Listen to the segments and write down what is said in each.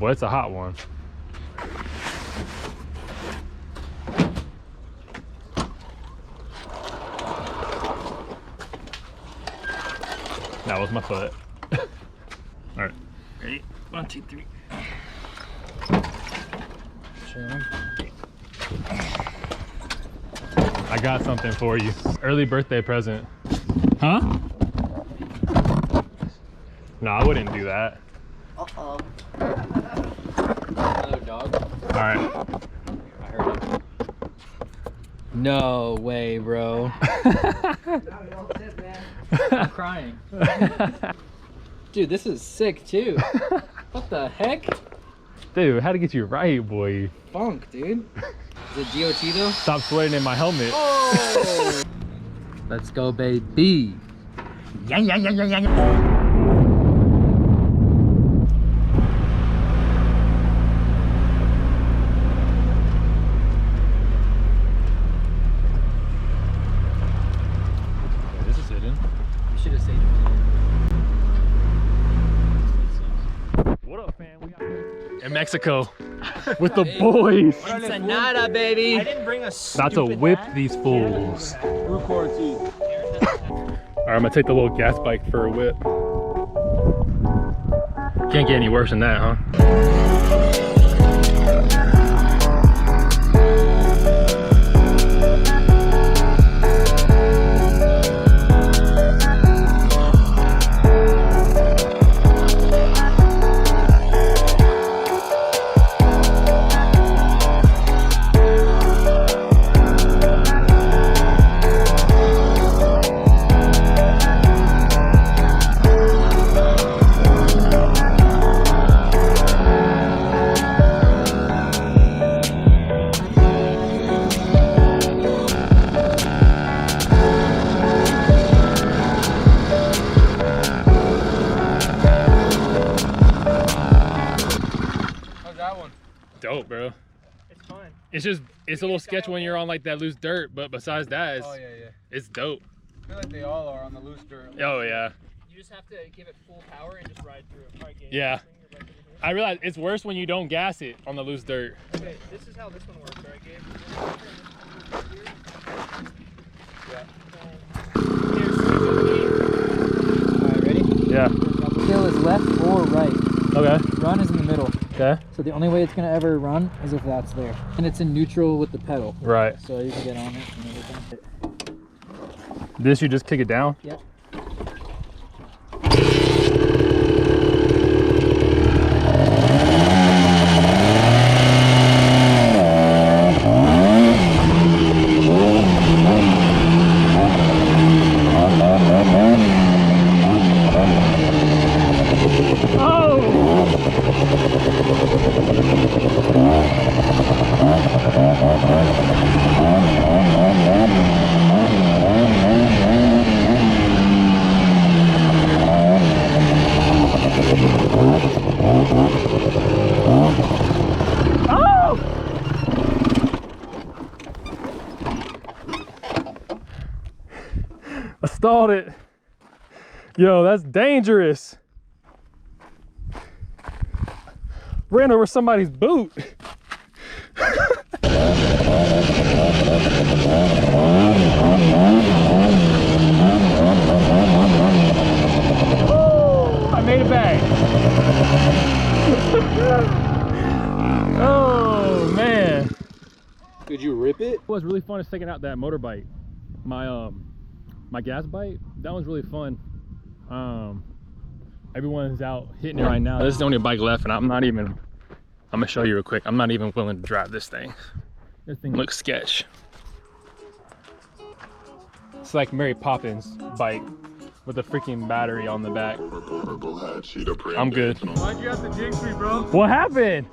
boy, it's a hot one. That was my foot. All right, ready? 1, 2, 3. I got something for you. Early birthday present. Huh? No, I wouldn't do that. Uh-oh. Another dog? All right. I heard it. No way, bro. I'm crying. Dude, this is sick too. What the heck? Dude, how to get you right, boy. Funk, dude. Is it DOT though? Stop sweating in my helmet. Oh! Let's go, baby. Yang, yang, yang, yang, yang. This is hidden. You should have saved it. What up, fam? We out in Mexico with the boys. Ensenada, baby. I didn't bring a About to whip these fools. All right, I'm gonna take the little gas bike for a whip. Can't get any worse than that, huh? Dope, bro. It's fun. It's just, it's a little sketch when you're on like that loose dirt, but besides that, it's, it's dope. I feel like they all are on the loose dirt. Oh yeah. You just have to give it full power and just ride through. All right, Gabe, Yeah. bring your bike over here. I realize it's worse when you don't gas it on the loose dirt. Okay, this is how this one works, right, Gabe? Alright, ready? Yeah. Kill is left or right. Okay. Run is in the middle. Okay. So the only way it's gonna ever run is if that's there. And it's in neutral with the pedal. Right. So you can get on it and everything. This, you just kick it down? Yep. I stalled it. Yo, that's dangerous. Ran over somebody's boot. Oh, I made it back. Oh man. Did you rip it? It was really fun taking out that motorbike. My gas bike, that one's really fun. Everyone's out hitting it right now. This is the only bike left, and I'm gonna show you real quick. I'm not even willing to drive this thing. This thing looks sketch. It's like Mary Poppins bike with a freaking battery on the back. I'm good. Why'd you have to jinx me, bro? What happened?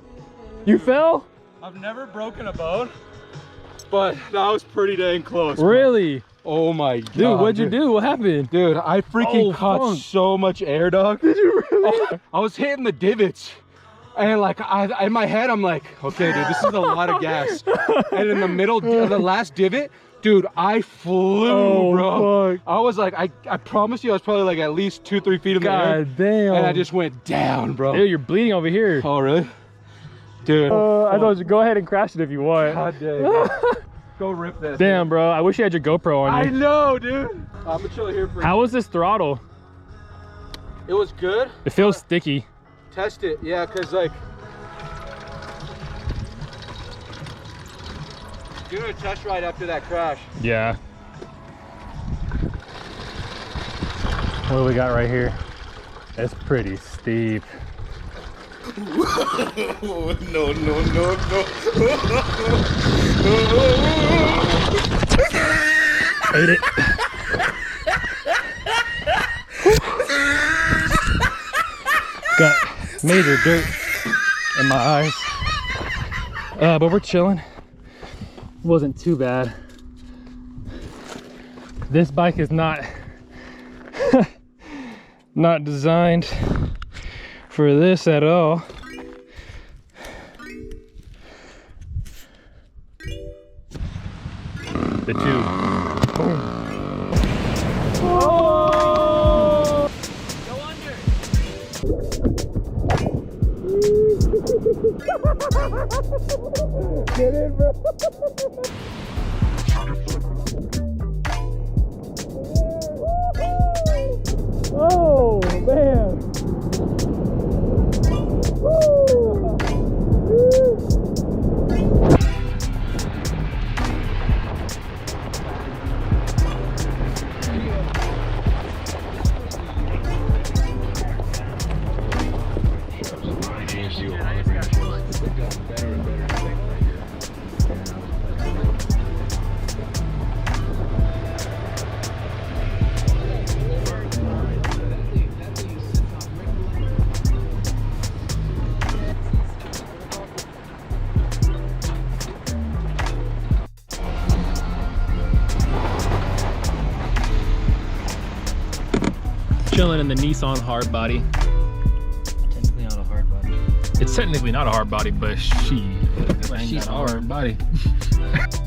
You fell? I've never broken a bone, but that was pretty dang close. Really? Oh my god. Dude, what'd you do? What happened? Dude, I freaking caught funk. so much air, dog. Did you really? Oh, I was hitting the divots. And like, in my head, I'm like, okay, dude, this is a lot of gas. And in the middle, the last divot, Dude, I flew, Oh, bro. fuck. I was like, I promise you, I was probably like at least 2-3 feet in the air. God damn. And I just went down, bro. Ew, you're bleeding over here. Oh, really? Dude. I told you, go ahead and crash it if you want. God dang. Go rip this. Damn, bro. I wish you had your GoPro on I you. know, dude. I'm gonna chill here for. How was this throttle? It was good. It feels sticky. Test it, yeah, cause like. Doing a test ride after that crash. Yeah. What do we got right here? It's pretty steep. Oh, no, no, no, no. Ate it. Got major dirt in my eyes. But we're chilling. Wasn't too bad. This bike is not not designed for this at all. The tube. Oh! Go under. Get in, bro. Oh man. Chilling in the Nissan hard body. Technically not a hard body. It's technically not a hard body, but she's hard body.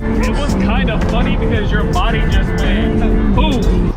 It was kind of funny because your body just went boom.